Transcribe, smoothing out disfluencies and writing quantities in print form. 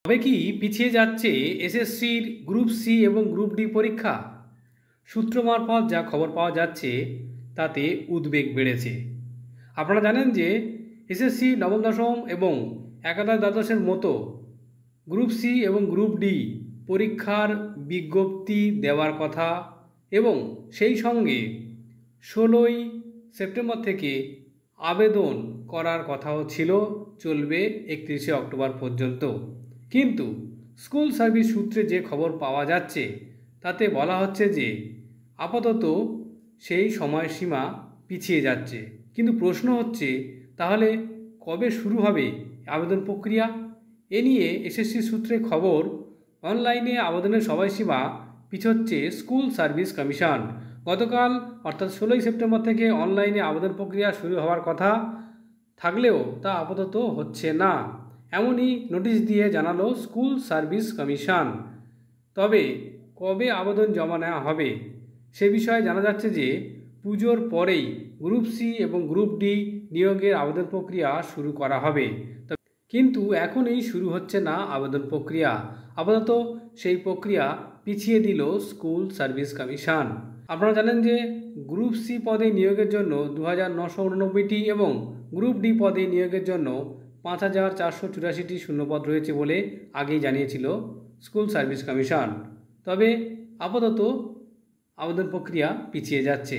তবে কি পিছিয়ে যাচ্ছে এসএসসির গ্রুপ সি এবং গ্রুপ ডি পরীক্ষা? সূত্র মারফত যা খবর পাওয়া যাচ্ছে তাতে উদ্বেগ বেড়েছে। আপনারা জানেন যে এসএসসি নবম দশম এবং একাদশ দ্বাদশের মতো গ্রুপ সি এবং গ্রুপ ডি পরীক্ষার বিজ্ঞপ্তি দেওয়ার কথা এবং সেই সঙ্গে 16ই সেপ্টেম্বর থেকে আবেদন করার কথাও ছিল, চলবে 31শে অক্টোবর পর্যন্ত। কিন্তু স্কুল সার্ভিস সূত্রে যে খবর পাওয়া যাচ্ছে তাতে বলা হচ্ছে যে আপাতত সেই সময়সীমা পিছিয়ে যাচ্ছে। কিন্তু প্রশ্ন হচ্ছে, তাহলে কবে শুরু হবে আবেদন প্রক্রিয়া? এ নিয়ে এসএসসি সূত্রে খবর, অনলাইনে আবেদনের সময়সীমা পিছোচ্ছে স্কুল সার্ভিস কমিশন। গতকাল অর্থাৎ 16ই সেপ্টেম্বর থেকে অনলাইনে আবেদন প্রক্রিয়া শুরু হওয়ার কথা থাকলেও তা আপাতত হচ্ছে না, এমনই নোটিশ দিয়ে জানালো স্কুল সার্ভিস কমিশন। তবে কবে আবেদন জমা নেওয়া হবে সে বিষয়ে জানা যাচ্ছে যে পুজোর পরেই গ্রুপ সি এবং গ্রুপ ডি নিয়োগের আবেদন প্রক্রিয়া শুরু করা হবে। কিন্তু এখনই শুরু হচ্ছে না আবেদন প্রক্রিয়া। আপাতত সেই প্রক্রিয়া পিছিয়ে দিল স্কুল সার্ভিস কমিশন। আপনারা জানেন যে গ্রুপ সি পদে নিয়োগের জন্য 2989টি এবং গ্রুপ ডি পদে নিয়োগের জন্য 5484টি শূন্যপদ রয়েছে বলে আগেই জানিয়েছিল স্কুল সার্ভিস কমিশন। তবে আপাতত আবেদন প্রক্রিয়া পিছিয়ে যাচ্ছে।